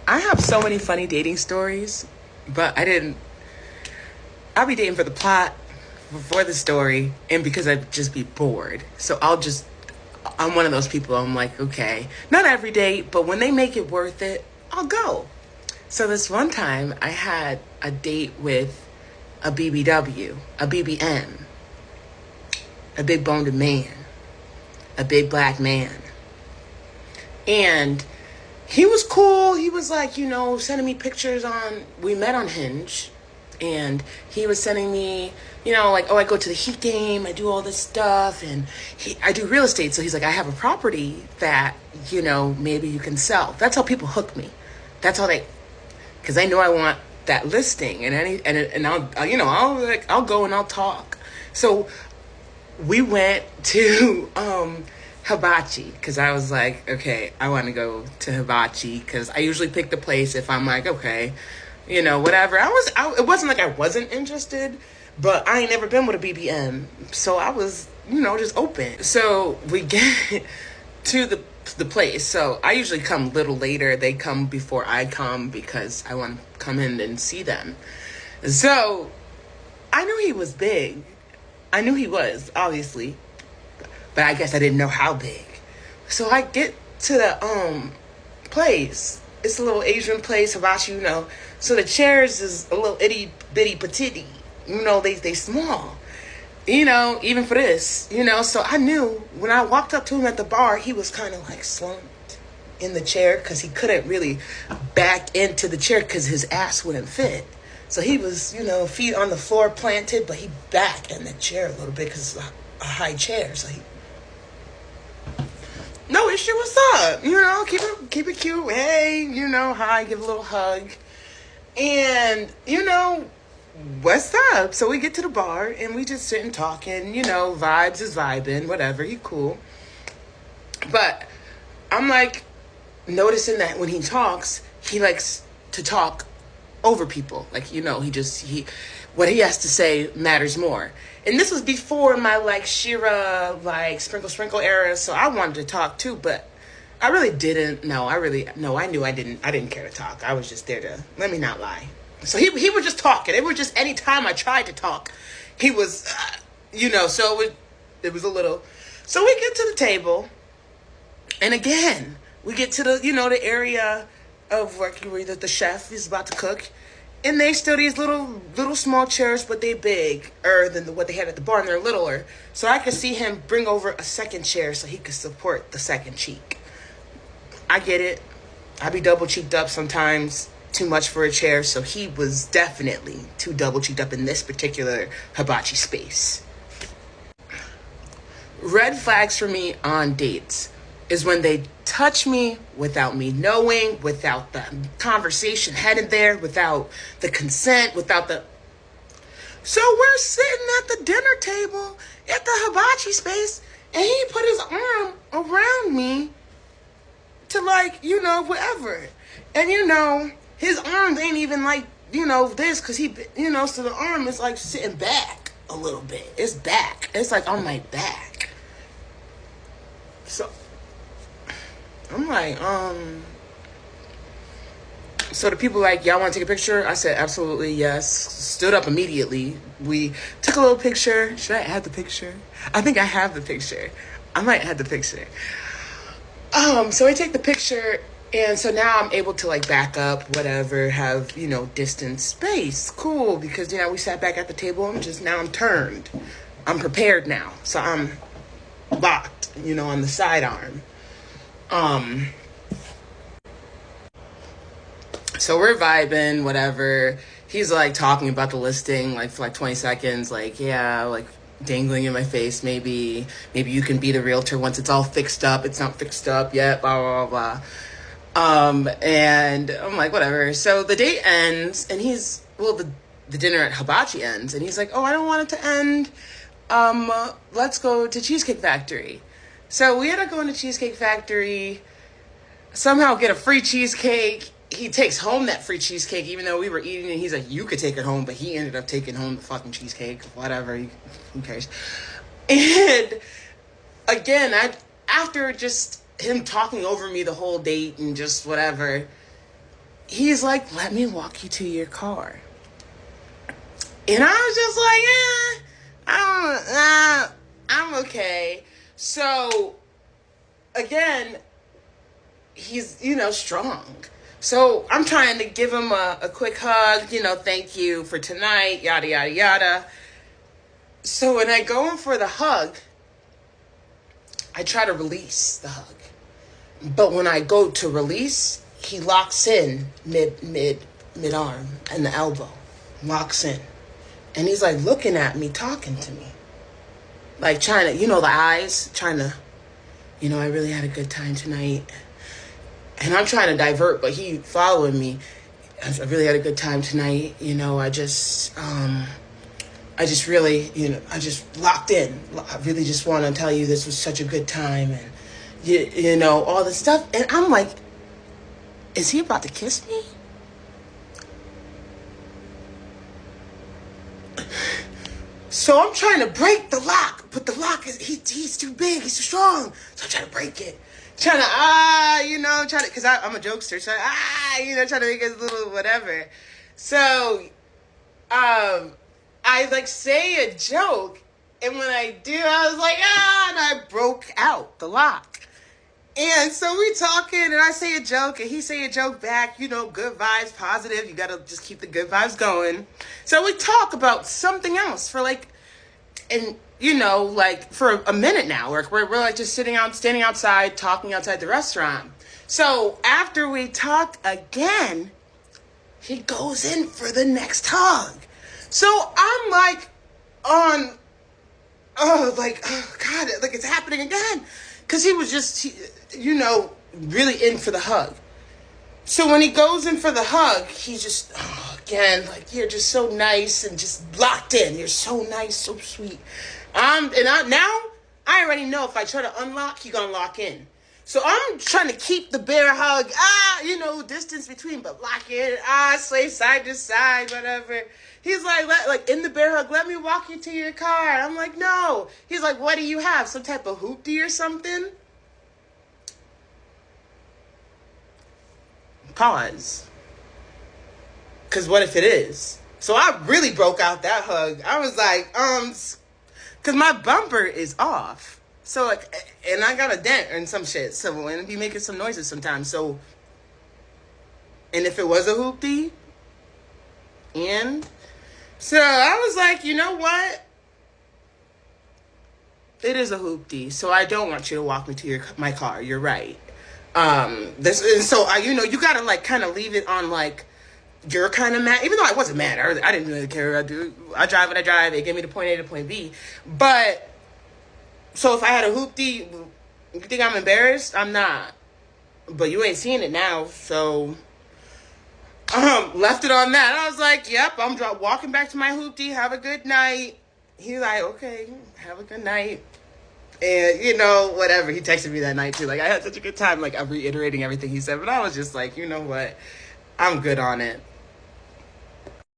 I have so many funny dating stories, but I'll be dating for the plot, for the story, and because I'd just be bored. So I'm one of those people, I'm like, okay, not every date, but when they make it worth it, I'll go. So this one time I had a date with a BBW, a BBM, a big boned man, a big black man. And he was cool. He was like, sending me pictures we met on Hinge. And he was sending me, like, oh, I go to the Heat game, I do all this stuff, and I do real estate. So he's like, I have a property that, maybe you can sell. That's how people hook me. That's how because they know I want that listing, and I'll go and I'll talk. So we went to Hibachi because I was like, okay, I want to go to Hibachi because I usually pick the place if I'm like, okay, whatever. It wasn't like I wasn't interested, but I ain't never been with a BBM, so I was, just open. So we get to the place. So I usually come a little later. They come before I come because I want to come in and see them. So I knew he was big. I knew he was, obviously, but I guess I didn't know how big. So I get to the place. It's a little Asian place, Hibachi, So the chairs is a little itty bitty petite. They small. Even for this, So I knew when I walked up to him at the bar, he was kind of like slumped in the chair because he couldn't really back into the chair because his ass wouldn't fit. So he was, feet on the floor planted, but he back in the chair a little bit because it's a high chair. So no issue, what's up? Keep it cute. Hey, hi, give a little hug. And, what's up? So we get to the bar and we just sit and talk and, vibes is vibing, whatever, he cool. But I'm like noticing that when he talks, he likes to talk over people. Like, what he has to say matters more. And this was before my Shira, sprinkle era. So I wanted to talk too, but I really didn't. I knew I didn't care to talk. I was just there to, let me not lie. So he was just talking. It was just any time I tried to talk, he was, so it was a little. So we get to the table, and again, we get to the area of where the chef is about to cook, and they still these little small chairs, but they bigger than what they had at the bar, and they're littler. So I could see him bring over a second chair so he could support the second cheek. I get it. I be double cheeked up sometimes, too much for a chair, so he was definitely too double cheeked up in this particular Hibachi space. Red flags for me on dates is when they touch me without me knowing, without the conversation headed there, without the consent, So we're sitting at the dinner table at the Hibachi space, and he put his arm around me to whatever. And his arms ain't even this, because he, so the arm is sitting back a little bit. It's back. It's on my back. So I'm like, so the people y'all want to take a picture? I said, absolutely, yes. Stood up immediately. We took a little picture. Should I add the picture? I think I have the picture. I might add the picture. So I take the picture, and so now I'm able to back up, whatever, have, distance, space. Cool, because, we sat back at the table. I'm turned. I'm prepared now. So I'm locked, on the sidearm. So we're vibing, whatever. He's talking about the listing, for 20 seconds, dangling in my face. Maybe you can be the realtor once it's all fixed up. It's not fixed up yet, blah, blah, blah. And I'm like, whatever. So the date ends, and the dinner at Hibachi ends, and he's like, oh, I don't want it to end. Let's go to Cheesecake Factory. So we end up going to Cheesecake Factory, somehow get a free cheesecake. He takes home that free cheesecake, even though we were eating it. He's like, you could take it home, but he ended up taking home the fucking cheesecake. Whatever, who cares? And again, after just him talking over me the whole date and just whatever, he's like, let me walk you to your car. And I was just like, I'm okay. So, again, he's, strong. So I'm trying to give him a quick hug, thank you for tonight, yada, yada, yada. So when I go in for the hug, I try to release the hug. But when I go to release, he locks in mid-arm and the elbow. Locks in. And he's like looking at me, talking to me. Like trying to, the eyes, trying to, I really had a good time tonight. And I'm trying to divert, but he following me. I really had a good time tonight. I just really, I just locked in. I really just want to tell you this was such a good time. And, all this stuff. And I'm like, is he about to kiss me? So I'm trying to break the lock, but the lock he's too big, he's too strong. So I'm trying to break it. Trying to, because I'm a jokester. So trying to make it a little whatever. So, I like say a joke, and when I do, I was like, and I broke out the lock. And so we talking, and I say a joke, and he say a joke back, good vibes, positive. You gotta just keep the good vibes going. So we talk about something else for for a minute now. We're like just standing outside, talking outside the restaurant. So after we talked again, he goes in for the next hug. So I'm like God, like it's happening again. Because he was just, really in for the hug. So when he goes in for the hug, he's just, again, like, you're just so nice and just locked in. You're so nice, so sweet. Now, I already know if I try to unlock, he's going to lock in. So I'm trying to keep the bear hug, distance between, but lock in, sway side to side, whatever. He's like in the bear hug, let me walk you to your car. I'm like, no. He's like, what do you have? Some type of hoopty or something? Pause. Because what if it is? So I really broke out that hug. I was like, because my bumper is off. So, and I got a dent and some shit. So, and it be making some noises sometimes. So, and if it was a hoopty, so I was like, you know what? It is a hoopty. So I don't want you to walk me to my car. You're right. You gotta kind of leave it on you're kind of mad, even though I wasn't mad. I didn't really care. I drive what I drive. It gave me to point A to point B. But so if I had a hoopty, you think I'm embarrassed? I'm not. But you ain't seen it now, so left it on that. I was like, yep, I'm walking back to my hoopty. Have a good night. He's like, okay, have a good night. And, whatever. He texted me that night, too. I had such a good time. I'm reiterating everything he said. But I was just like, you know what? I'm good on it.